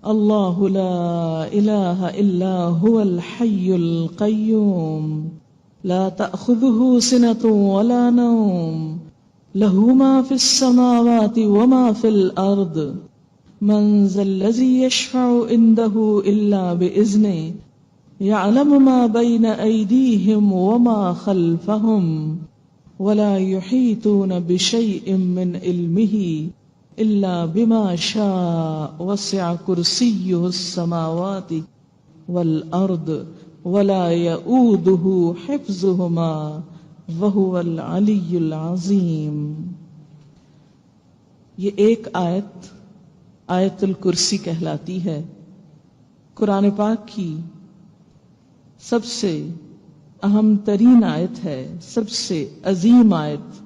اللہ لا الہ الا هو الحی القیوم لا تأخذه سنة ولا نوم له ما في السماوات وما في الأرض من ذا الذي يشفع عنده إلا بإذنه يعلم ما بين أيديهم وما خلفهم ولا يحيطون بشيء من علمه إلا بما شاء وسع كرسيه السماوات والأرض ولا يؤوده حفظهما وهو العلی العظیم۔ یہ ایک آیت آیت الکرسی کہلاتی ہے، قرآن پاک کی سب سے اہم ترین آیت ہے، سب سے عظیم آیت،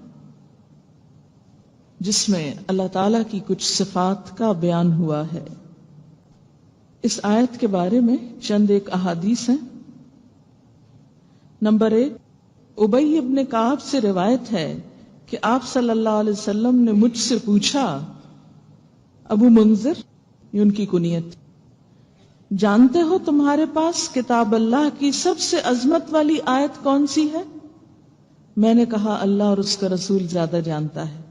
جس میں اللہ تعالیٰ کی کچھ صفات کا بیان ہوا ہے۔ اس آیت کے بارے میں چند ایک احادیث ہیں۔ نمبر 1، ابی ابن کعب سے روایت ہے کہ آپ صلی اللہ علیہ وسلم نے مجھ سے پوچھا، ابو منذر یہ ان کی کنیت، جانتے ہو تمہارے پاس کتاب اللہ کی سب سے عظمت والی آیت کون سی ہے؟ میں نے کہا اللہ اور اس کا رسول زیادہ جانتا ہے۔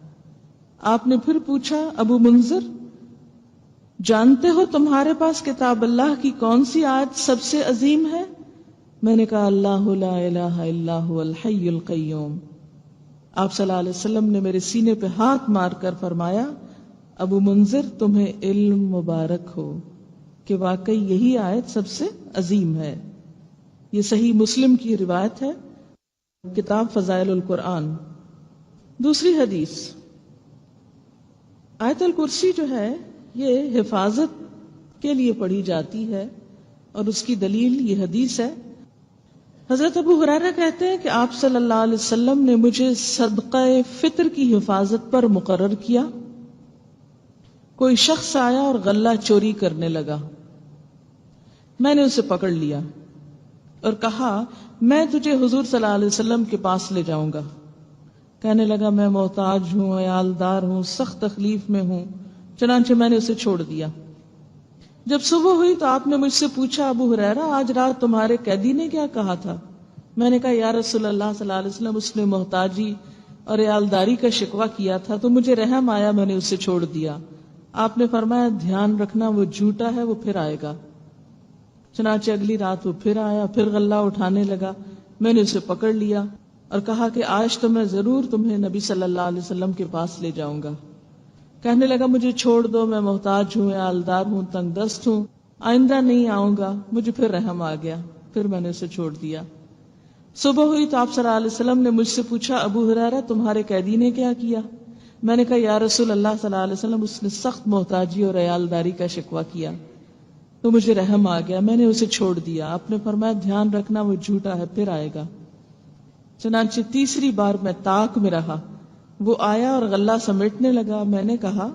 آپ نے پھر پوچھا، ابو منذر جانتے ہو تمہارے پاس کتاب اللہ کی کون سی آیت سب سے عظیم ہے؟ میں نے کہا اللہ لا الہ الا هو الحی القیوم۔ آپ صلی اللہ علیہ وسلم نے میرے سینے پہ ہاتھ مار کر فرمایا، ابو منذر تمہیں علم مبارک ہو کہ واقعی یہی آیت سب سے عظیم ہے۔ یہ صحیح مسلم کی روایت ہے، کتاب فضائل القرآن۔ دوسری حدیث، آیت الکرسی جو ہے یہ حفاظت کے لیے پڑھی جاتی ہے، اور اس کی دلیل یہ حدیث ہے۔ حضرت ابو ہریرہ کہتے ہیں کہ آپ صلی اللہ علیہ وسلم نے مجھے صدقہ فطر کی حفاظت پر مقرر کیا۔ کوئی شخص آیا اور غلہ چوری کرنے لگا، میں نے اسے پکڑ لیا اور کہا میں تجھے حضور صلی اللہ علیہ وسلم کے پاس لے جاؤں گا۔ کہنے لگا میں محتاج ہوں، عیالدار ہوں، سخت تکلیف میں ہوں، چنانچہ میں نے اسے چھوڑ دیا۔ جب صبح ہوئی تو آپ نے مجھ سے پوچھا، ابو ہریرہ آج رات تمہارے قیدی نے کیا کہا تھا؟ میں نے کہا یا رسول اللہ صلی اللہ علیہ وسلم اس نے محتاجی اور عیالداری کا شکوہ کیا تھا تو مجھے رحم آیا، میں نے اسے چھوڑ دیا۔ آپ نے فرمایا دھیان رکھنا وہ جھوٹا ہے، وہ پھر آئے گا۔ چنانچہ اگلی رات وہ پھر آیا، پھر غلہ اٹھانے لگا، میں نے اسے پکڑ لیا اور کہا کہ آج تو میں ضرور تمہیں نبی صلی اللہ علیہ وسلم کے پاس لے جاؤں گا۔ کہنے لگا مجھے چھوڑ دو، میں محتاج ہوں، عیالدار ہوں، تنگ دست ہوں، آئندہ نہیں آؤں گا۔ مجھے پھر رحم آ گیا، پھر میں نے اسے چھوڑ دیا۔ صبح ہوئی تو آپ صلی اللہ علیہ وسلم نے مجھ سے پوچھا، ابو ہریرہ تمہارے قیدی نے کیا کیا؟ میں نے کہا یا رسول اللہ صلی اللہ علیہ وسلم اس نے سخت محتاجی اور عیالداری کا شکوہ کیا تو مجھے رحم آ گیا، میں نے اسے چھوڑ دیا۔ آپ نے فرمایا دھیان رکھنا وہ جھوٹا ہے، پھر آئے گا۔ چنانچہ تیسری بار میں طاق میں رہا، وہ آیا اور غلہ سمیٹنے لگا۔ میں نے کہا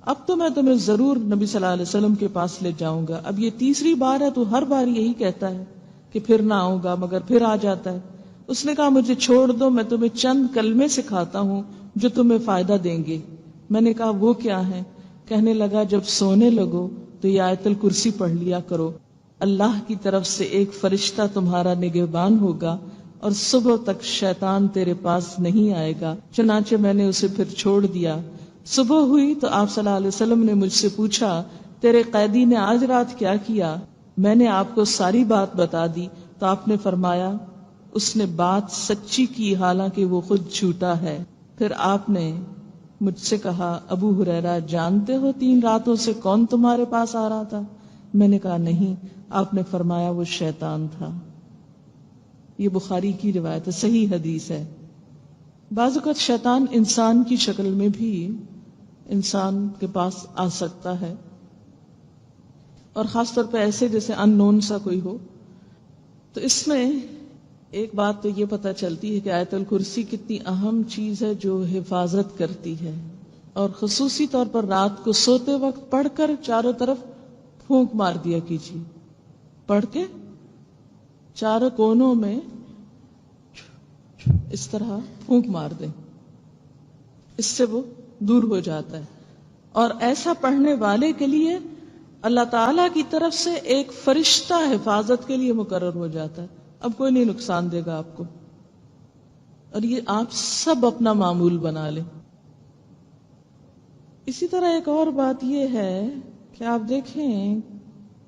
اب تو میں تمہیں ضرور نبی صلی اللہ علیہ وسلم کے پاس لے جاؤں گا۔ اب یہ تیسری بار ہے تو ہر بار یہی کہتا ہے کہ پھر نہ آؤں گا، مگر پھر آ جاتا ہے۔ اس نے کہا مجھے چھوڑ دو، میں تمہیں چند کلمے سکھاتا ہوں جو تمہیں فائدہ دیں گے۔ میں نے کہا وہ کیا ہیں؟ کہنے لگا جب سونے لگو تو یہ آیت الکرسی پڑھ لیا کرو، اللہ کی طرف سے ایک فرشتہ تمہارا نگہبان ہوگا اور صبح تک شیطان تیرے پاس نہیں آئے گا۔ چنانچہ میں نے اسے پھر چھوڑ دیا۔ صبح ہوئی تو آپ صلی اللہ علیہ وسلم نے مجھ سے پوچھا تیرے قیدی نے آج رات کیا کیا؟ میں نے آپ کو ساری بات بتا دی تو آپ نے فرمایا اس نے بات سچی کی حالانکہ وہ خود جھوٹا ہے۔ پھر آپ نے مجھ سے کہا ابو ہریرہ جانتے ہو 3 راتوں سے کون تمہارے پاس آ رہا تھا؟ میں نے کہا نہیں۔ آپ نے فرمایا وہ شیطان تھا۔ یہ بخاری کی روایت ہے، صحیح حدیث ہے۔ بعض اوقات شیطان انسان کی شکل میں بھی انسان کے پاس آ سکتا ہے، اور خاص طور پہ ایسے جیسے ان نون سا کوئی ہو۔ تو اس میں ایک بات تو یہ پتہ چلتی ہے کہ آیت الکرسی کتنی اہم چیز ہے جو حفاظت کرتی ہے، اور خصوصی طور پر رات کو سوتے وقت پڑھ کر چاروں طرف پھونک مار دیا کیجیے، پڑھ کے چاروں کونوں میں اس طرح پھونک مار دیں، اس سے وہ دور ہو جاتا ہے۔ اور ایسا پڑھنے والے کے لیے اللہ تعالی کی طرف سے ایک فرشتہ حفاظت کے لیے مقرر ہو جاتا ہے، اب کوئی نہیں نقصان دے گا آپ کو، اور یہ آپ سب اپنا معمول بنا لیں۔ اسی طرح ایک اور بات یہ ہے کہ آپ دیکھیں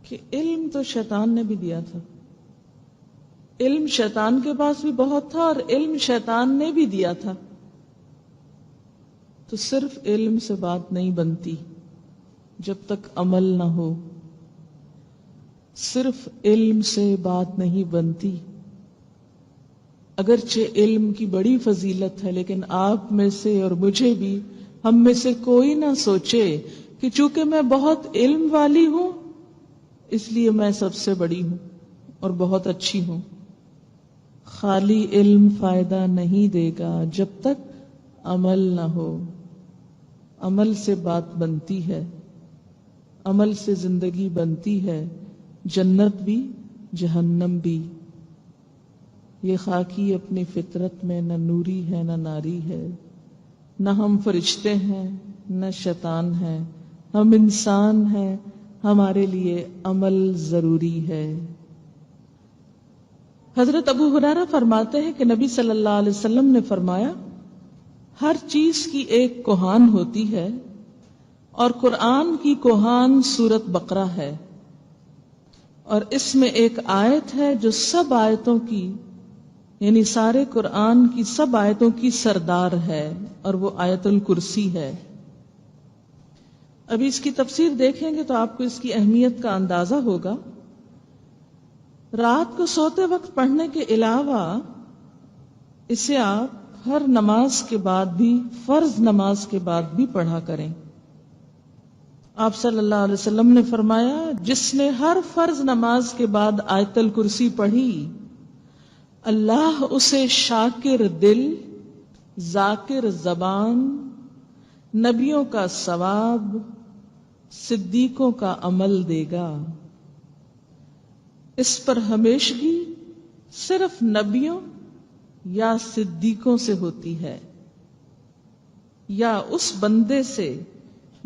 کہ علم تو شیطان نے بھی دیا تھا، علم شیطان کے پاس بھی بہت تھا، اور علم شیطان نے بھی دیا تھا، تو صرف علم سے بات نہیں بنتی جب تک عمل نہ ہو، صرف علم سے بات نہیں بنتی۔ اگرچہ علم کی بڑی فضیلت ہے، لیکن آپ میں سے اور مجھے بھی، ہم میں سے کوئی نہ سوچے کہ چونکہ میں بہت علم والی ہوں اس لیے میں سب سے بڑی ہوں اور بہت اچھی ہوں۔ خالی علم فائدہ نہیں دے گا جب تک عمل نہ ہو۔ عمل سے بات بنتی ہے، عمل سے زندگی بنتی ہے، جنت بھی جہنم بھی۔ یہ خاکی اپنی فطرت میں نہ نوری ہے نہ ناری ہے، نہ ہم فرشتے ہیں نہ شیطان ہیں، ہم انسان ہیں، ہمارے لیے عمل ضروری ہے۔ حضرت ابو ہریرہ فرماتے ہیں کہ نبی صلی اللہ علیہ وسلم نے فرمایا، ہر چیز کی ایک کوہان ہوتی ہے، اور قرآن کی کوہان سورت بقرہ ہے، اور اس میں ایک آیت ہے جو سب آیتوں کی، یعنی سارے قرآن کی سب آیتوں کی سردار ہے، اور وہ آیت الکرسی ہے۔ ابھی اس کی تفسیر دیکھیں گے تو آپ کو اس کی اہمیت کا اندازہ ہوگا۔ رات کو سوتے وقت پڑھنے کے علاوہ اسے آپ ہر نماز کے بعد بھی، فرض نماز کے بعد بھی پڑھا کریں۔ آپ صلی اللہ علیہ وسلم نے فرمایا، جس نے ہر فرض نماز کے بعد آیت الکرسی پڑھی، اللہ اسے شاکر دل، ذاکر زبان، نبیوں کا ثواب، صدیقوں کا عمل دے گا۔ اس پر ہمیشگی صرف نبیوں یا صدیقوں سے ہوتی ہے، یا اس بندے سے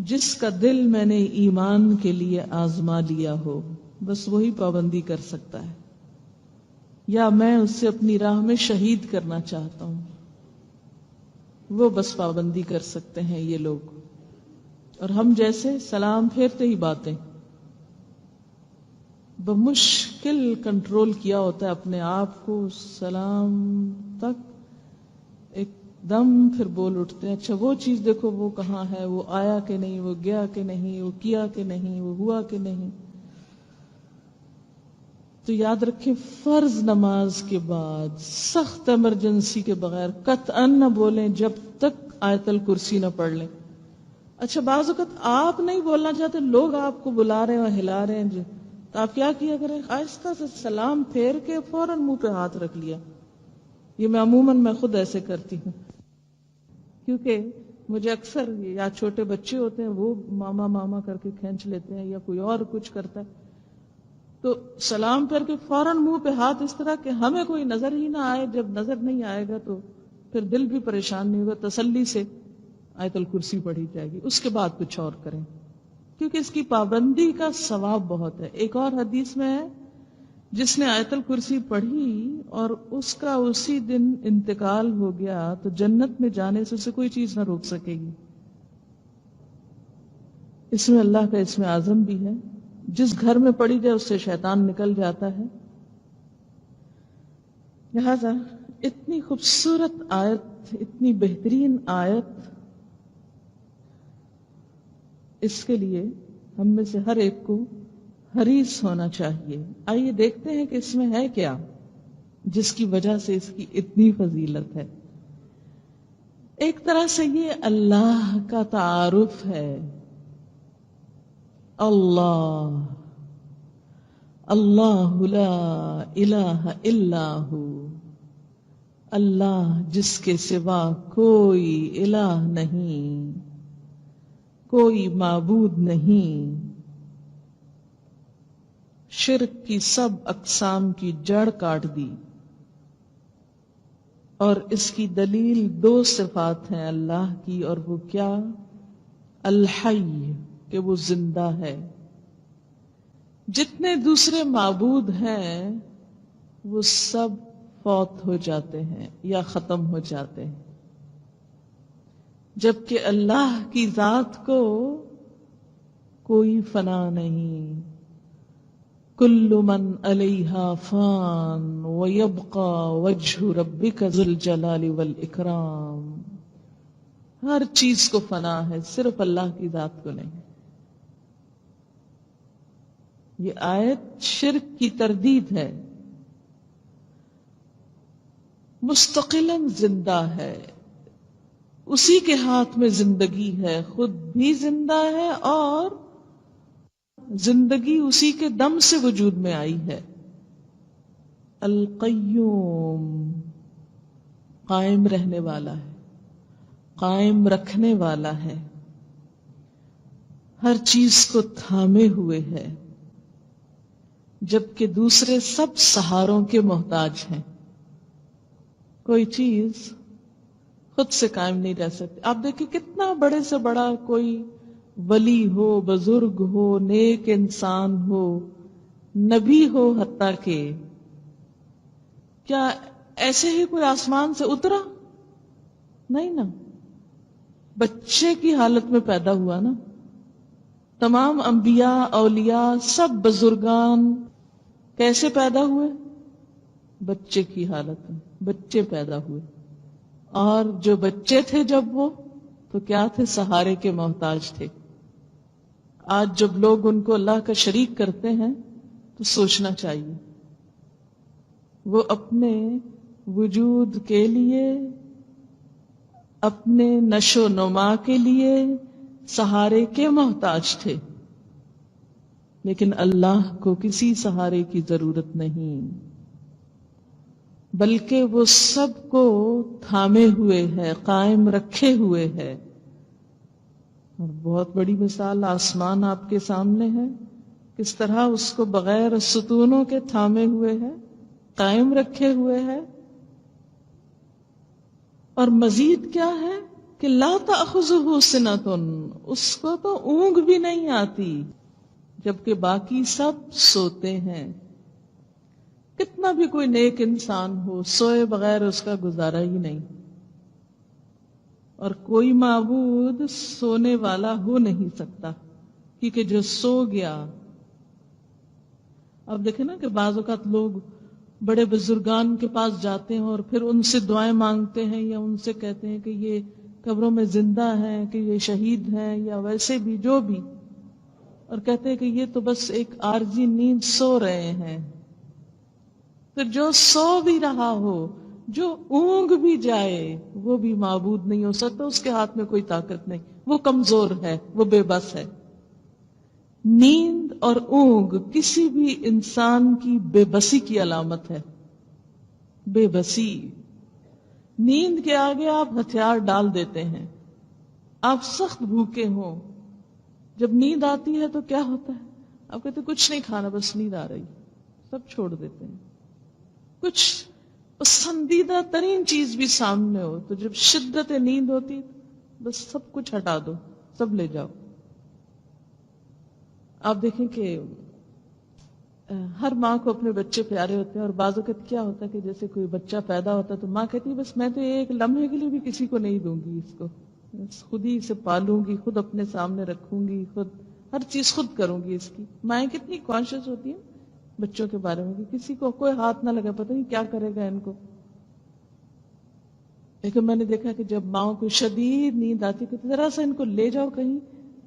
جس کا دل میں نے ایمان کے لیے آزما لیا ہو، بس وہی پابندی کر سکتا ہے، یا میں اسے اپنی راہ میں شہید کرنا چاہتا ہوں، وہ بس پابندی کر سکتے ہیں یہ لوگ۔ اور ہم جیسے سلام پھیرتے ہی باتیں، بمشکل کنٹرول کیا ہوتا ہے اپنے آپ کو، سلام تک ایک دم پھر بول اٹھتے ہیں، اچھا وہ چیز دیکھو وہ کہاں ہے، وہ آیا کہ نہیں، وہ گیا کہ نہیں، وہ کیا کہ نہیں، وہ ہوا کہ نہیں۔ تو یاد رکھیں، فرض نماز کے بعد سخت ایمرجنسی کے بغیر قطعاً نہ بولیں جب تک آیت الکرسی نہ پڑھ لیں۔ اچھا بعض اوقات آپ نہیں بولنا چاہتے، لوگ آپ کو بلا رہے ہیں اور ہلا رہے ہیں، تو آپ کیا کیا کریں، آہستہ سے سلام پھیر کے فوراً منہ پہ ہاتھ رکھ لیا۔ یہ میں خود ایسے کرتی ہوں، کیونکہ مجھے اکثر یا چھوٹے بچے ہوتے ہیں وہ ماما ماما کر کے کھینچ لیتے ہیں، یا کوئی اور کچھ کرتا ہے، تو سلام پھیر کے فوراً منہ پہ ہاتھ، اس طرح کہ ہمیں کوئی نظر ہی نہ آئے۔ جب نظر نہیں آئے گا تو پھر دل بھی پریشان نہیں ہوگا، تسلی سے آیت الکرسی پڑھی جائے گی، اس کے بعد کچھ اور کریں، کیونکہ اس کی پابندی کا ثواب بہت ہے۔ ایک اور حدیث میں ہے، جس نے آیت الکرسی پڑھی اور اس کا اسی دن انتقال ہو گیا تو جنت میں جانے سے اسے کوئی چیز نہ روک سکے گی۔ اس میں اللہ کا اسم اعظم بھی ہے، جس گھر میں پڑھی جائے اس سے شیطان نکل جاتا ہے۔ لہذا اتنی خوبصورت آیت، اتنی بہترین آیت، اس کے لیے ہم میں سے ہر ایک کو حریص ہونا چاہیے۔ آئیے دیکھتے ہیں کہ اس میں ہے کیا جس کی وجہ سے اس کی اتنی فضیلت ہے۔ ایک طرح سے یہ اللہ کا تعارف ہے۔ اللہ، اللہ لا الہ الا ہو، اللہ جس کے سوا کوئی الہ نہیں، کوئی معبود نہیں۔ شرک کی سب اقسام کی جڑ کاٹ دی، اور اس کی دلیل دو صفات ہیں اللہ کی، اور وہ کیا؟ الحی، کہ وہ زندہ ہے، جتنے دوسرے معبود ہیں وہ سب فوت ہو جاتے ہیں یا ختم ہو جاتے ہیں، جبکہ اللہ کی ذات کو کوئی فنا نہیں۔ کل من علیہا فان ویبقى وجہ ربک ذو الجلال والاکرام۔ ہر چیز کو فنا ہے، صرف اللہ کی ذات کو نہیں۔ یہ آیت شرک کی تردید ہے، مستقلاً زندہ ہے، اسی کے ہاتھ میں زندگی ہے، خود بھی زندہ ہے اور زندگی اسی کے دم سے وجود میں آئی ہے۔ القیوم، قائم رہنے والا ہے، قائم رکھنے والا ہے، ہر چیز کو تھامے ہوئے ہے، جبکہ دوسرے سب سہاروں کے محتاج ہیں۔ کوئی چیز خود سے قائم نہیں رہ سکتی۔ آپ دیکھیں کتنا بڑے سے بڑا کوئی ولی ہو، بزرگ ہو، نیک انسان ہو، نبی ہو حتیٰ کہ، کیا ایسے ہی کوئی آسمان سے اترا؟ نہیں نا، بچے کی حالت میں پیدا ہوا نا۔ تمام انبیاء، اولیاء، سب بزرگان کیسے پیدا ہوئے؟ بچے کی حالت میں، بچے پیدا ہوئے، اور جو بچے تھے جب وہ تو کیا تھے؟ سہارے کے محتاج تھے۔ آج جب لوگ ان کو اللہ کا شریک کرتے ہیں تو سوچنا چاہیے، وہ اپنے وجود کے لیے، اپنے نشو و نما کے لیے سہارے کے محتاج تھے، لیکن اللہ کو کسی سہارے کی ضرورت نہیں، بلکہ وہ سب کو تھامے ہوئے ہے، قائم رکھے ہوئے ہے۔ اور بہت بڑی مثال آسمان آپ کے سامنے ہے، کس طرح اس کو بغیر ستونوں کے تھامے ہوئے ہے، قائم رکھے ہوئے ہے۔ اور مزید کیا ہے کہ لا تأخذہ سنۃ، اس کو تو اونگ بھی نہیں آتی، جبکہ باقی سب سوتے ہیں۔ کتنا بھی کوئی نیک انسان ہو، سوئے بغیر اس کا گزارا ہی نہیں، اور کوئی معبود سونے والا ہو نہیں سکتا، کیونکہ جو سو گیا۔ اب دیکھیں نا کہ بعض اوقات لوگ بڑے بزرگان کے پاس جاتے ہیں اور پھر ان سے دعائیں مانگتے ہیں، یا ان سے کہتے ہیں کہ یہ قبروں میں زندہ ہیں، کہ یہ شہید ہیں، یا ویسے بھی جو بھی، اور کہتے ہیں کہ یہ تو بس ایک عارضی نیند، سو رہے ہیں۔ پھر جو سو بھی رہا ہو، جو اونگ بھی جائے، وہ بھی معبود نہیں ہو سکتا، اس کے ہاتھ میں کوئی طاقت نہیں، وہ کمزور ہے، وہ بے بس ہے۔ نیند اور اونگ کسی بھی انسان کی بے بسی کی علامت ہے، بے بسی۔ نیند کے آگے آپ ہتھیار ڈال دیتے ہیں، آپ سخت بھوکے ہوں، جب نیند آتی ہے تو کیا ہوتا ہے؟ آپ کہتے ہیں کچھ نہیں کھانا، بس نیند آ رہی، سب چھوڑ دیتے ہیں۔ کچھ پسندیدہ ترین چیز بھی سامنے ہو تو جب شدت نیند ہوتی بس سب کچھ ہٹا دو، سب لے جاؤ۔ آپ دیکھیں کہ ہر ماں کو اپنے بچے پیارے ہوتے ہیں، اور بعض اوقات کیا ہوتا ہے کہ جیسے کوئی بچہ پیدا ہوتا ہے تو ماں کہتی ہے بس میں تو ایک لمحے کے لیے بھی کسی کو نہیں دوں گی، اس کو خود ہی اسے پالوں گی، خود اپنے سامنے رکھوں گی، خود ہر چیز خود کروں گی اس کی۔ مائیں کتنی کانشیس ہوتی ہیں بچوں کے بارے میں کہ کسی کو کوئی ہاتھ نہ لگا، پتہ نہیں کیا کرے گا ان کو۔ لیکن میں نے دیکھا کہ جب ماؤں کو شدید نیند آتی ہے کہ ذرا سا ان کو لے جاؤ کہیں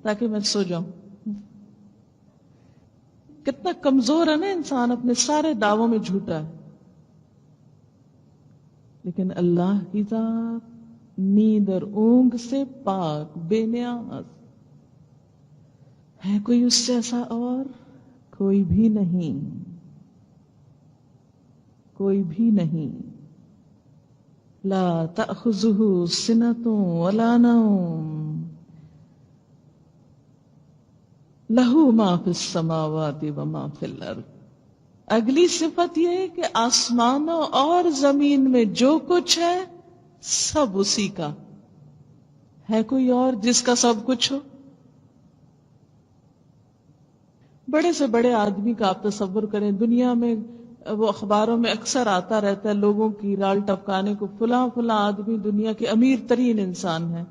تاکہ میں سو جاؤں۔ کتنا کمزور ہے نا انسان، اپنے سارے دعووں میں جھوٹا ہے۔ لیکن اللہ کی ذات نیند اور اونگ سے پاک، بے نیاز ہے، کوئی اس سے ایسا اور کوئی بھی نہیں، کوئی بھی نہیں۔ لا تأخذہ سنۃ ولا نوم لہ ما فی السماوات وما فی الارض۔ اگلی صفت یہ ہے کہ آسمانوں اور زمین میں جو کچھ ہے سب اسی کا ہے۔ کوئی اور جس کا سب کچھ ہو؟ بڑے سے بڑے آدمی کا آپ تصور کریں، دنیا میں وہ اخباروں میں اکثر آتا رہتا ہے لوگوں کی رال ٹپکانے کو، فلاں فلاں آدمی دنیا کے امیر ترین انسان ہے،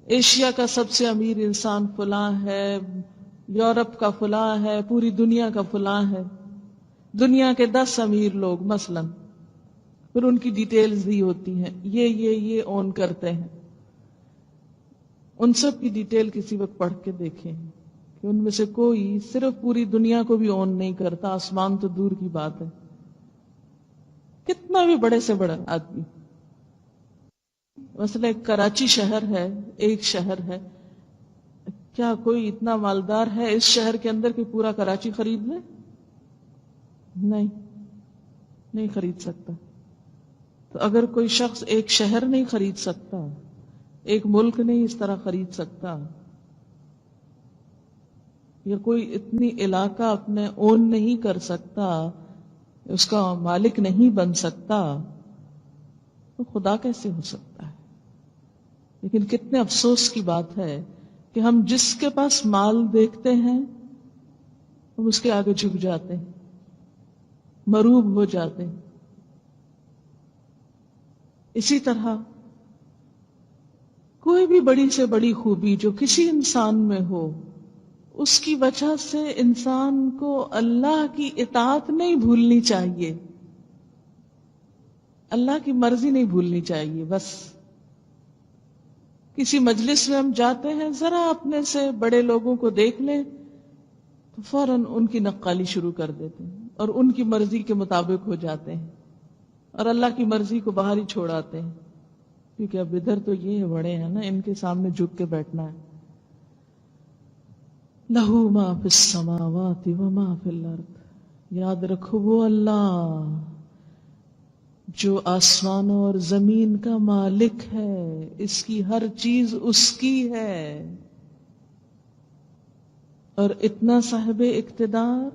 ایشیا کا سب سے امیر انسان فلاں ہے، یورپ کا فلاں ہے، پوری دنیا کا فلاں ہے، دنیا کے 10 امیر لوگ مثلا، پھر ان کی ڈیٹیلز دی ہوتی ہیں، یہ اون کرتے ہیں، ان سب کی ڈیٹیل کسی وقت پڑھ کے دیکھیں کہ ان میں سے کوئی صرف پوری دنیا کو بھی اون نہیں کرتا، آسمان تو دور کی بات ہے، کتنا بھی بڑے سے بڑا آدمی۔ مثلا ایک کراچی شہر ہے، ایک شہر ہے، کیا کوئی اتنا مالدار ہے اس شہر کے اندر کہ پورا کراچی خرید لے؟ نہیں خرید سکتا۔ تو اگر کوئی شخص ایک شہر نہیں خرید سکتا، ایک ملک نہیں اس طرح خرید سکتا، یا کوئی اتنی علاقہ اپنے اون نہیں کر سکتا، اس کا مالک نہیں بن سکتا، تو خدا کیسے ہو سکتا ہے؟ لیکن کتنے افسوس کی بات ہے کہ ہم جس کے پاس مال دیکھتے ہیں ہم اس کے آگے جھک جاتے ہیں، مروب ہو جاتے ہیں۔ اسی طرح کوئی بھی بڑی سے بڑی خوبی جو کسی انسان میں ہو، اس کی وجہ سے انسان کو اللہ کی اطاعت نہیں بھولنی چاہیے، اللہ کی مرضی نہیں بھولنی چاہیے۔ بس کسی مجلس میں ہم جاتے ہیں، ذرا اپنے سے بڑے لوگوں کو دیکھ لیں تو فوراً ان کی نقالی شروع کر دیتے ہیں اور ان کی مرضی کے مطابق ہو جاتے ہیں، اور اللہ کی مرضی کو باہر ہی چھوڑ آتے ہیں، کیونکہ اب ادھر تو یہ بڑے ہیں نا، ان کے سامنے جھک کے بیٹھنا ہے۔ لہو ما فی السماوات وما فی الارض، یاد رکھو وہ اللہ جو آسمانوں اور زمین کا مالک ہے، اس کی ہر چیز اس کی ہے، اور اتنا صاحب اقتدار،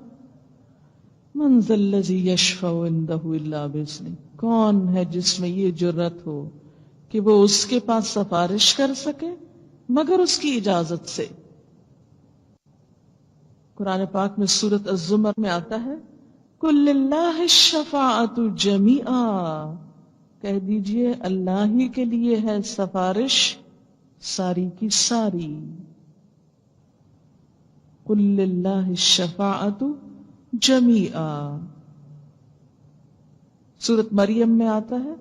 من ذا الذی یشفع عندہ الا باذنہ، کون ہے جس میں یہ جرت ہو کہ وہ اس کے پاس سفارش کر سکے مگر اس کی اجازت سے۔ قرآن پاک میں سورۃ الزمر میں آتا ہے، قل للہ الشفاعۃ جمیعا، کہہ دیجئے اللہ ہی کے لیے ہے سفارش ساری کی ساری۔ قل للہ الشفاعۃ جمیعا۔ سورۃ مریم میں آتا ہے،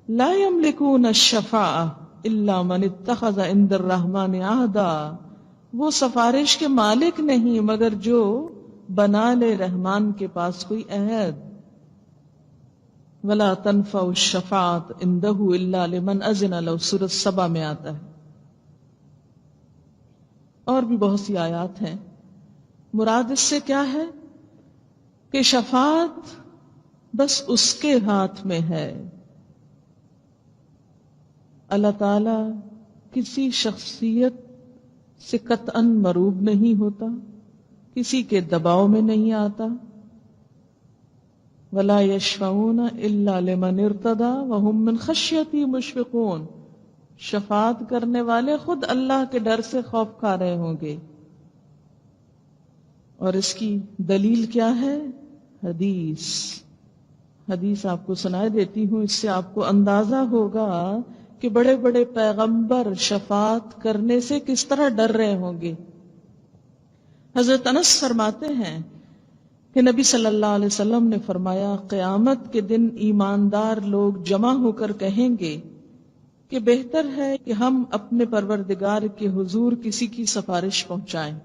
لا یملکون الشفاعۃ الا من اتخذ عند الرحمن عہدا، وہ سفارش کے مالک نہیں مگر جو بنا لے رحمان کے پاس کوئی عہد۔ ولا تنفع الشفاعۃ عندہ الا لمن اذن لہ، سورۃ سبا میں آتا ہے۔ اور بھی بہت سی آیات ہیں۔ مراد اس سے کیا ہے کہ شفاعت بس اس کے ہاتھ میں ہے، اللہ تعالی کسی شخصیت سے قطعاً مروب نہیں ہوتا، کسی کے دباؤ میں نہیں آتا۔ وَلَا يَشْفَعُونَ إِلَّا لِمَنِ ارْتَضَىٰ وَهُمْ مِنْ خَشْيَتِهِ مُشْفِقُونَ، شفاعت کرنے والے خود اللہ کے ڈر سے خوف کھا رہے ہوں گے۔ اور اس کی دلیل کیا ہے؟ حدیث آپ کو سنائے دیتی ہوں، اس سے آپ کو اندازہ ہوگا کہ بڑے بڑے پیغمبر شفاعت کرنے سے کس طرح ڈر رہے ہوں گے۔ حضرت انس فرماتے ہیں کہ نبی صلی اللہ علیہ وسلم نے فرمایا، قیامت کے دن ایماندار لوگ جمع ہو کر کہیں گے کہ بہتر ہے کہ ہم اپنے پروردگار کے حضور کسی کی سفارش پہنچائیں۔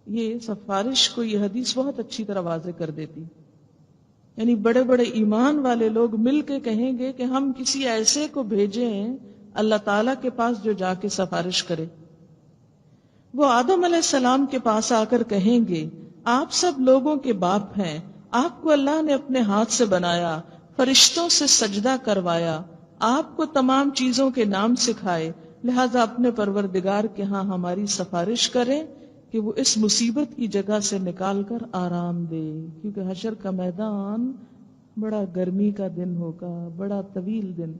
یہ سفارش کو یہ حدیث بہت اچھی طرح واضح کر دیتی، یعنی بڑے بڑے ایمان والے لوگ مل کے کہیں گے کہ ہم کسی ایسے کو بھیجیں اللہ تعالیٰ کے پاس جو جا کے سفارش کرے۔ وہ آدم علیہ السلام کے پاس آ کر کہیں گے، آپ سب لوگوں کے باپ ہیں، آپ کو اللہ نے اپنے ہاتھ سے بنایا، فرشتوں سے سجدہ کروایا، آپ کو تمام چیزوں کے نام سکھائے، لہذا اپنے پروردگار کے ہاں ہماری سفارش کریں کہ وہ اس مصیبت کی جگہ سے نکال کر آرام دے، کیونکہ حشر کا میدان بڑا گرمی کا دن ہوگا، بڑا طویل دن،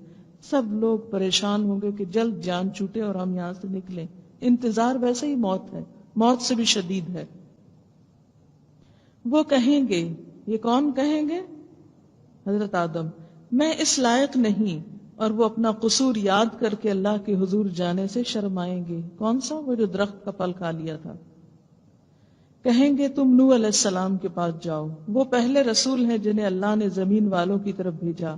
سب لوگ پریشان ہوں گے کہ جلد جان چھوٹے اور ہم یہاں سے نکلیں، انتظار ویسے ہی موت ہے، موت سے بھی شدید ہے۔ وہ کہیں گے، یہ کون کہیں گے؟ حضرت آدم، میں اس لائق نہیں، اور وہ اپنا قصور یاد کر کے اللہ کے حضور جانے سے شرمائیں گے۔ کون سا؟ وہ جو درخت کا پھل کھا لیا تھا۔ کہیں گے تم نوح علیہ السلام کے پاس جاؤ، وہ پہلے رسول ہیں جنہیں اللہ نے زمین والوں کی طرف بھیجا۔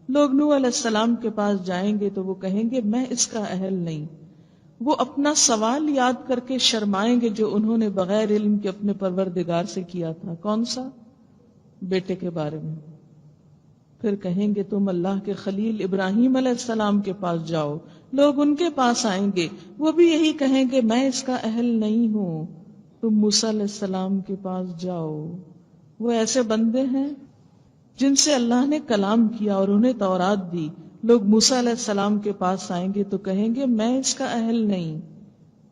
لوگ نوح علیہ السلام کے پاس جائیں گے تو وہ کہیں گے میں اس کا اہل نہیں۔ وہ اپنا سوال یاد کر کے شرمائیں گے جو انہوں نے بغیر علم کے اپنے پروردگار سے کیا تھا۔ کون سا؟ بیٹے کے بارے میں۔ پھر کہیں گے تم اللہ کے خلیل ابراہیم علیہ السلام کے پاس جاؤ، لوگ ان کے پاس آئیں گے، وہ بھی یہی کہیں گے میں اس کا اہل نہیں ہوں۔ تم موسیٰ علیہ السلام کے پاس جاؤ، وہ ایسے بندے ہیں جن سے اللہ نے کلام کیا اور انہیں تورات دی۔ لوگ موسیٰ علیہ السلام کے پاس آئیں گے تو کہیں گے میں اس کا اہل نہیں۔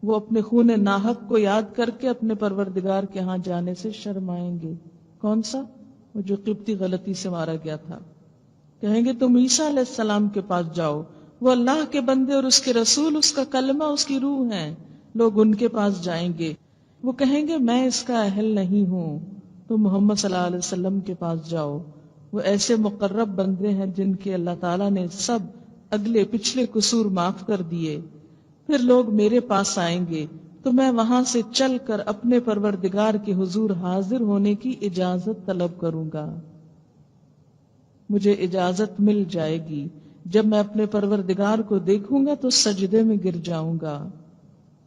وہ اپنے خون ناحق کو یاد کر کے اپنے پروردگار کے ہاں جانے سے شرمائیں گے۔ کون سا؟ وہ جو قبطی غلطی سے مارا گیا تھا۔ کہیں گے تم عیسیٰ علیہ السلام کے پاس جاؤ، وہ اللہ کے بندے اور اس کے رسول، اس کا کلمہ، اس کی روح ہیں۔ لوگ ان کے پاس جائیں گے، وہ کہیں گے میں اس کا اہل نہیں ہوں۔ تم محمد صلی اللہ علیہ وسلم کے پاس جاؤ، وہ ایسے مقرب بندے ہیں جن کے اللہ تعالیٰ نے سب اگلے پچھلے قصور معاف کر دیے۔ پھر لوگ میرے پاس آئیں گے تو میں وہاں سے چل کر اپنے پروردگار کے حضور حاضر ہونے کی اجازت طلب کروں گا۔ مجھے اجازت مل جائے گی، جب میں اپنے پروردگار کو دیکھوں گا تو سجدے میں گر جاؤں گا۔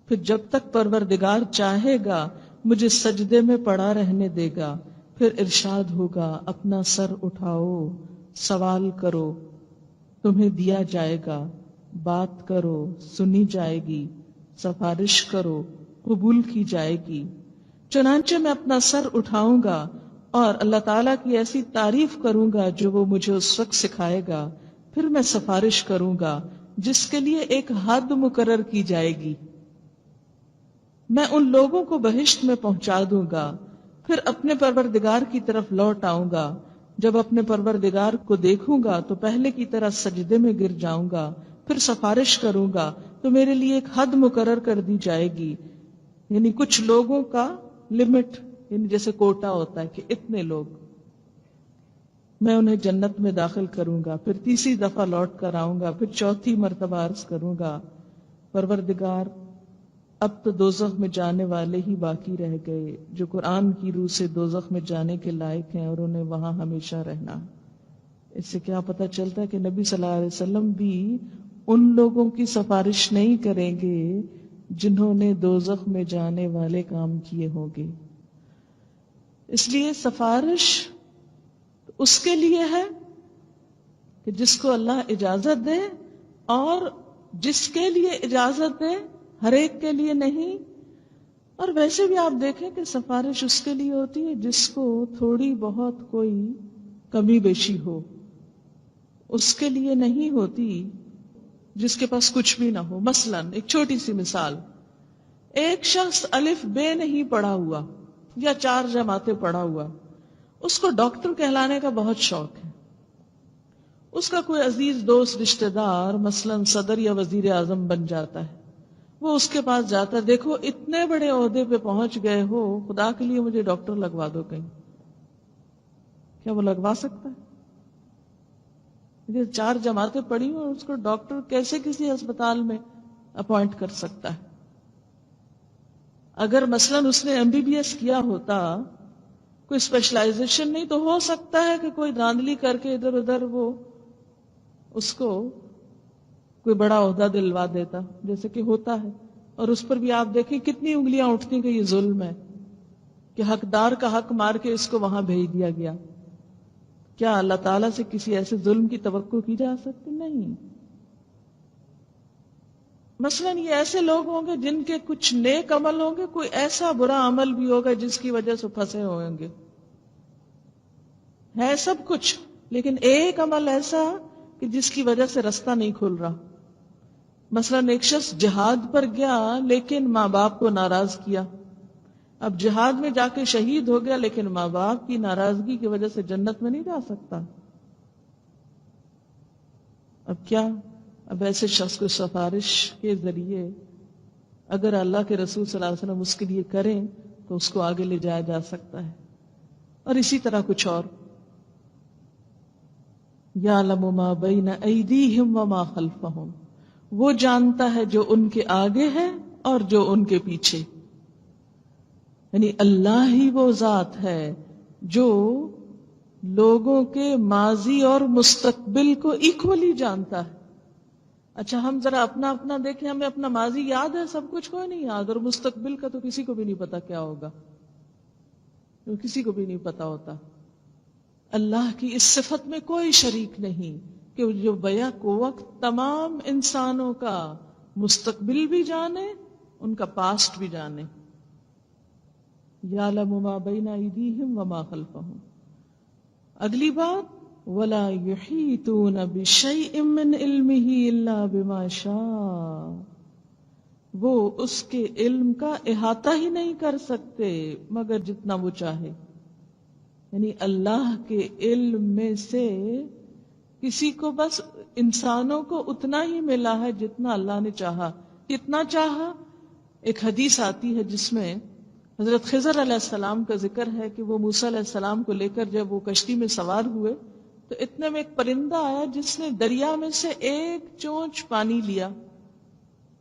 پھر جب تک پروردگار چاہے گا مجھے سجدے میں پڑا رہنے دے گا۔ پھر ارشاد ہوگا اپنا سر اٹھاؤ، سوال کرو، تمہیں دیا جائے گا، بات کرو، سنی جائے گی، سفارش کرو، قبول کی جائے گی۔ چنانچہ میں اپنا سر اٹھاؤں گا اور اللہ تعالیٰ کی ایسی تعریف کروں گا جو وہ مجھے اس وقت سکھائے گا۔ پھر میں سفارش کروں گا جس کے لیے ایک حد مقرر کی جائے گی۔ میں ان لوگوں کو بہشت میں پہنچا دوں گا، پھر اپنے پروردگار کی طرف لوٹ آؤں گا۔ جب اپنے پروردگار کو دیکھوں گا تو پہلے کی طرح سجدے میں گر جاؤں گا، پھر سفارش کروں گا تو میرے لیے ایک حد مقرر کر دی جائے گی، یعنی کچھ لوگوں کا لمٹ، یعنی جیسے کوٹا ہوتا ہے کہ اتنے لوگ، میں انہیں جنت میں داخل کروں گا۔ پھر تیسری دفعہ لوٹ کر آؤں گا، پھر چوتھی مرتبہ عرض کروں گا پروردگار اب تو دوزخ میں جانے والے ہی باقی رہ گئے جو قرآن کی روح سے دوزخ میں جانے کے لائق ہیں اور انہیں وہاں ہمیشہ رہنا۔ اس سے کیا پتہ چلتا ہے کہ نبی صلی اللہ علیہ وسلم بھی ان لوگوں کی سفارش نہیں کریں گے جنہوں نے دوزخ میں جانے والے کام کیے ہوں گے۔ اس لیے سفارش اس کے لیے ہے کہ جس کو اللہ اجازت دے، اور جس کے لیے اجازت دے، ہر ایک کے لیے نہیں۔ اور ویسے بھی آپ دیکھیں کہ سفارش اس کے لیے ہوتی ہے جس کو تھوڑی بہت کوئی کمی بیشی ہو، اس کے لیے نہیں ہوتی جس کے پاس کچھ بھی نہ ہو۔ مثلا ایک چھوٹی سی مثال، ایک شخص الف بے نہیں پڑھا ہوا یا 4 جماعتیں پڑھا ہوا، اس کو ڈاکٹر کہلانے کا بہت شوق ہے۔ اس کا کوئی عزیز دوست رشتہ دار مثلا صدر یا وزیر اعظم بن جاتا ہے، وہ اس کے پاس جاتا ہے، دیکھو اتنے بڑے عہدے پہ پہنچ گئے ہو، خدا کے لیے مجھے ڈاکٹر لگوا دو کہیں۔ کیا وہ لگوا سکتا ہے؟ 4 جماعتیں پڑھی اور اس کو ڈاکٹر کیسے کسی ہسپتال میں اپوائنٹ کر سکتا ہے؟ اگر مثلا اس نے MBBS کیا ہوتا، کوئی اسپیشلائزیشن نہیں، تو ہو سکتا ہے کہ کوئی دھاندلی کر کے ادھر ادھر وہ اس کو کوئی بڑا عہدہ دلوا دیتا، جیسے کہ ہوتا ہے۔ اور اس پر بھی آپ دیکھیں کتنی انگلیاں اٹھتی کہ یہ ظلم ہے کہ حقدار کا حق مار کے اس کو وہاں بھیج دیا گیا۔ کیا اللہ تعالیٰ سے کسی ایسے ظلم کی توقع کی جا سکتی؟ نہیں۔ مثلا یہ ایسے لوگ ہوں گے جن کے کچھ نیک عمل ہوں گے، کوئی ایسا برا عمل بھی ہوگا جس کی وجہ سے پھنسے ہوں گے، ہے سب کچھ، لیکن ایک عمل ایسا کہ جس کی وجہ سے رستہ نہیں کھل رہا۔ مثلا ایک شخص جہاد پر گیا لیکن ماں باپ کو ناراض کیا، اب جہاد میں جا کے شہید ہو گیا لیکن ماں باپ کی ناراضگی کی وجہ سے جنت میں نہیں جا سکتا۔ اب کیا؟ اب ایسے شخص کو سفارش کے ذریعے اگر اللہ کے رسول صلی اللہ علیہ وسلم اس کے لیے کریں تو اس کو آگے لے جایا جا سکتا ہے. اور اسی طرح کچھ اور. یعلم ما بین ایدیہم وما خلفہم، وہ جانتا ہے جو ان کے آگے ہے اور جو ان کے پیچھے. یعنی اللہ ہی وہ ذات ہے جو لوگوں کے ماضی اور مستقبل کو ایکولی جانتا ہے. اچھا ہم ذرا اپنا اپنا دیکھیں، ہمیں اپنا ماضی یاد ہے، سب کچھ کوئی نہیں یاد، اور مستقبل کا تو کسی کو بھی نہیں پتا کیا ہوگا، کسی کو بھی نہیں پتا ہوتا. اللہ کی اس صفت میں کوئی شریک نہیں کہ جو بیک وقت تمام انسانوں کا مستقبل بھی جانے، ان کا پاسٹ بھی جانے. یعلم ما بین ایدیہم وما خلفہم. اگلی بات وَلَا يُحِيطُونَ بِشَيْءٍ مِّنْ عِلْمِهِ إِلَّا بِمَا شَاءَ، وہ اس کے علم کا احاطہ ہی نہیں کر سکتے مگر جتنا وہ چاہے. یعنی اللہ کے علم میں سے کسی کو بس انسانوں کو اتنا ہی ملا ہے جتنا اللہ نے چاہا. کتنا چاہا؟ ایک حدیث آتی ہے جس میں حضرت خضر علیہ السلام کا ذکر ہے کہ وہ موسیٰ علیہ السلام کو لے کر جب وہ کشتی میں سوار ہوئے تو اتنے میں ایک پرندہ آیا جس نے دریا میں سے ایک چونچ پانی لیا،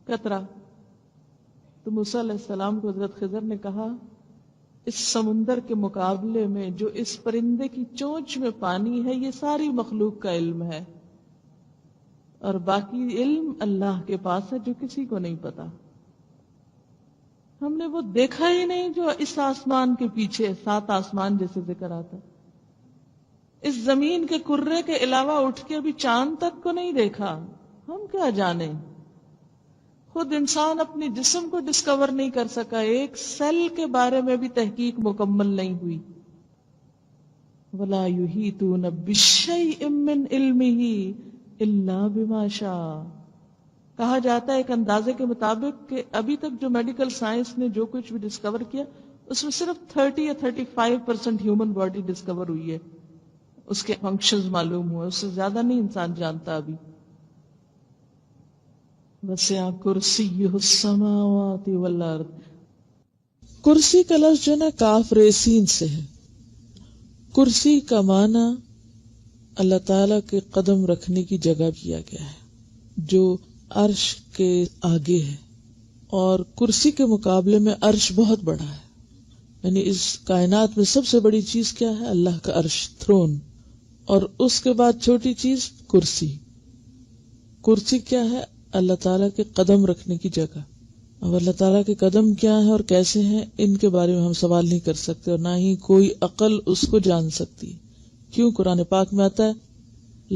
قطرہ. تو موسیٰ علیہ السلام کو حضرت خضر نے کہا اس سمندر کے مقابلے میں جو اس پرندے کی چونچ میں پانی ہے یہ ساری مخلوق کا علم ہے، اور باقی علم اللہ کے پاس ہے جو کسی کو نہیں پتا. ہم نے وہ دیکھا ہی نہیں جو اس آسمان کے پیچھے 7 آسمان جیسے ذکر آتا، اس زمین کے کرے کے علاوہ اٹھ کے ابھی چاند تک کو نہیں دیکھا. ہم کیا جانے؟ خود انسان اپنے جسم کو ڈسکور نہیں کر سکا، ایک سیل کے بارے میں بھی تحقیق مکمل نہیں ہوئی. وَلَا يُحِيطُونَ بِشَيْءٍ مِّنْ عِلْمِهِ إِلَّا بِمَا شَاءَ. کہا جاتا ہے ایک اندازے کے مطابق کہ ابھی تک جو میڈیکل سائنس نے جو کچھ بھی ڈسکور کیا اس میں صرف 30 یا 35% ہیومن باڈی ڈسکور ہوئی ہے، اس کے فنکشنز معلوم ہوئے، اس سے زیادہ نہیں انسان جانتا ابھی. وَسِعَ كُرْسِيُّهُ السَّمَاوَاتِ وَالْأَرْضِ. کرسی کا لفظ جو ہے نا کاف ریسین سے ہے. کرسی کا معنی اللہ تعالیٰ کے قدم رکھنے کی جگہ کیا گیا ہے جو عرش کے آگے ہے، اور کرسی کے مقابلے میں عرش بہت بڑا ہے. یعنی اس کائنات میں سب سے بڑی چیز کیا ہے؟ اللہ کا عرش، تھرون، اور اس کے بعد چھوٹی چیز کرسی. کرسی کیا ہے؟ اللہ تعالیٰ کے قدم رکھنے کی جگہ. اب اللہ تعالیٰ کے قدم کیا ہے اور کیسے ہیں ان کے بارے میں ہم سوال نہیں کر سکتے، اور نہ ہی کوئی عقل اس کو جان سکتی. کیوں؟ قرآن پاک میں آتا ہے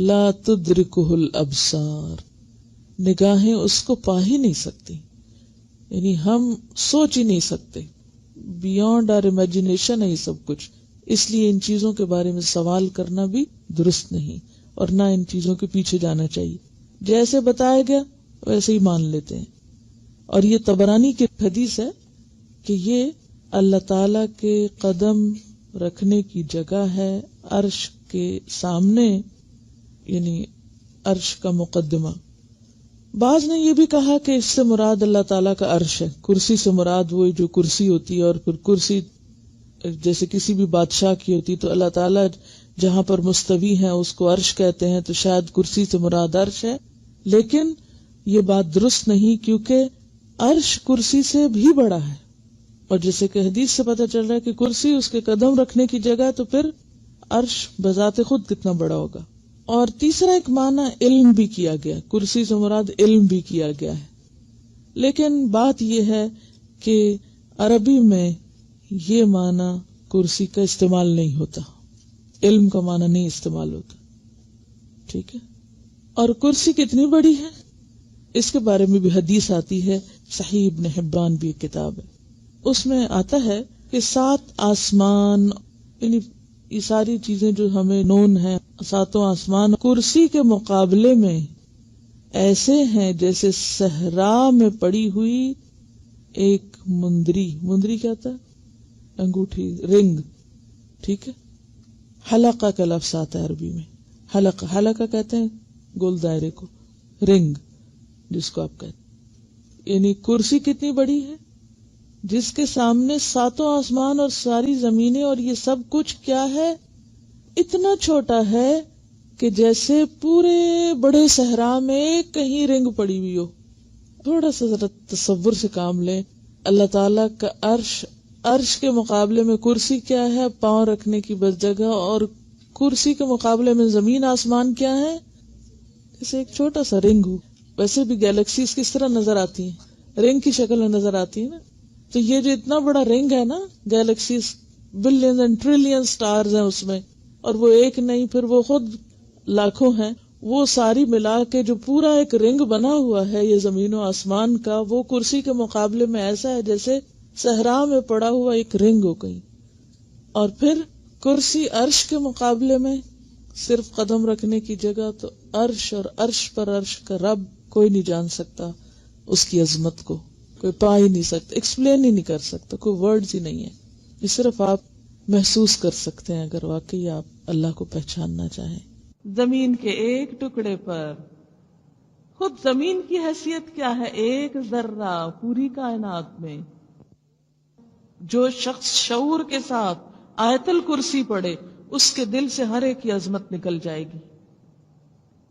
لا تدرکہ الابصار، نگاہیں اس کو پا ہی نہیں سکتی. یعنی ہم سوچ ہی نہیں سکتے، بیونڈ آر امیجنیشن ہے یہ سب کچھ. اس لیے ان چیزوں کے بارے میں سوال کرنا بھی درست نہیں، اور نہ ان چیزوں کے پیچھے جانا چاہیے. جیسے بتایا گیا ویسے ہی مان لیتے ہیں. اور یہ طبرانی کی حدیث ہے کہ یہ اللہ تعالی کے قدم رکھنے کی جگہ ہے عرش کے سامنے، یعنی عرش کا مقدمہ. بعض نے یہ بھی کہا کہ اس سے مراد اللہ تعالیٰ کا عرش ہے، کرسی سے مراد وہی جو کرسی ہوتی ہے، اور پھر کرسی جیسے کسی بھی بادشاہ کی ہوتی تو اللہ تعالیٰ جہاں پر مستوی ہیں اس کو عرش کہتے ہیں، تو شاید کرسی سے مراد عرش ہے. لیکن یہ بات درست نہیں، کیونکہ عرش کرسی سے بھی بڑا ہے، اور جیسے کہ حدیث سے پتہ چل رہا ہے کہ کرسی اس کے قدم رکھنے کی جگہ، تو پھر عرش بذات خود کتنا بڑا ہوگا. اور تیسرا ایک معنی علم بھی کیا گیا، کرسی سے مراد علم بھی کیا گیا ہے. لیکن بات یہ ہے کہ عربی میں یہ معنی کرسی کا استعمال نہیں ہوتا، علم کا معنی نہیں استعمال ہوتا. ٹھیک ہے. اور کرسی کتنی بڑی ہے اس کے بارے میں بھی حدیث آتی ہے، صحیح ابن حبان بھی ایک کتاب ہے، اس میں آتا ہے کہ 7 آسمان، یعنی یہ ساری چیزیں جو ہمیں نون ہیں، 7 آسمان کرسی کے مقابلے میں ایسے ہیں جیسے صحرا میں پڑی ہوئی ایک مندری کیا تھا؟ انگوٹھی، رنگ. ٹھیک ہے. حلقہ کا لفظ آتا ہے عربی میں، حلقہ کہتے ہیں گول دائرے کو، رنگ جس کو آپ کہتے ہیں. یعنی کرسی کتنی بڑی ہے، جس کے سامنے ساتوں آسمان اور ساری زمینیں اور یہ سب کچھ کیا ہے، اتنا چھوٹا ہے کہ جیسے پورے بڑے صحرا میں کہیں رنگ پڑی ہوئی ہو. تھوڑا سا ذرا تصور سے کام لیں. اللہ تعالیٰ کا عرش کے مقابلے میں کرسی کیا ہے، پاؤں رکھنے کی بس جگہ، اور کرسی کے مقابلے میں زمین آسمان کیا ہے، جیسے ایک چھوٹا سا رنگ ہو. ویسے بھی گیلیکسیز کس طرح نظر آتی ہیں، رنگ کی شکل میں نظر آتی ہے نا. تو یہ جو اتنا بڑا رنگ ہے نا، galaxies billion and trillion stars ہیں اس میں، اور وہ ایک نہیں، پھر وہ خود لاکھوں ہیں، وہ ساری ملا کے جو پورا ایک رنگ بنا ہوا ہے یہ زمین و آسمان کا، وہ کرسی کے مقابلے میں ایسا ہے جیسے صحرا میں پڑا ہوا ایک رنگ ہو گئی. اور پھر کرسی عرش کے مقابلے میں صرف قدم رکھنے کی جگہ. تو عرش اور عرش پر عرش کا رب کوئی نہیں جان سکتا، اس کی عظمت کو کوئی پا ہی نہیں سکتا، ایکسپلین ہی نہیں کر سکتا، کوئی ورڈز ہی نہیں ہے. یہ صرف آپ محسوس کر سکتے ہیں اگر واقعی آپ اللہ کو پہچاننا چاہیں. زمین کے ایک ٹکڑے پر، خود زمین کی حیثیت کیا ہے، ایک ذرہ پوری کائنات میں. جو شخص شعور کے ساتھ آیت الکرسی پڑھے اس کے دل سے ہر ایک کی عظمت نکل جائے گی.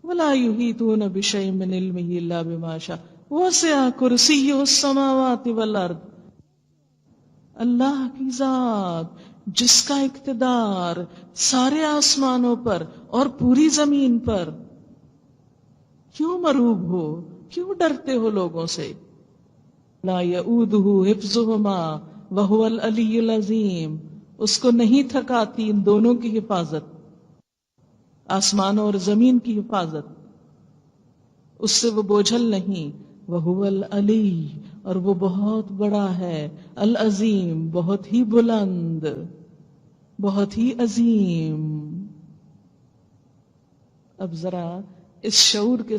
وَلَا يُحِيطُونَ بِشَيْءٍ مِّنْ عِلْمِهِ إِلَّا بِمَا شَاءَ وَسِعَ كُرْسِيُّهُ السَّمَاوَاتِ وَالْأَرْضِ. اللہ کی ذات جس کا اقتدار سارے آسمانوں پر اور پوری زمین پر. کیوں مرعوب ہو، کیوں ڈرتے ہو لوگوں سے؟ لا یؤودہ حفظہما وہو العلی العظیم. اس کو نہیں تھکاتی ان دونوں کی حفاظت، آسمانوں اور زمین کی حفاظت، اس سے وہ بوجھل نہیں. وہو العلی، اور وہ بہت بڑا ہے، العظیم بہت ہی بلند، بہت ہی عظیم. اب ذرا اس شعور کے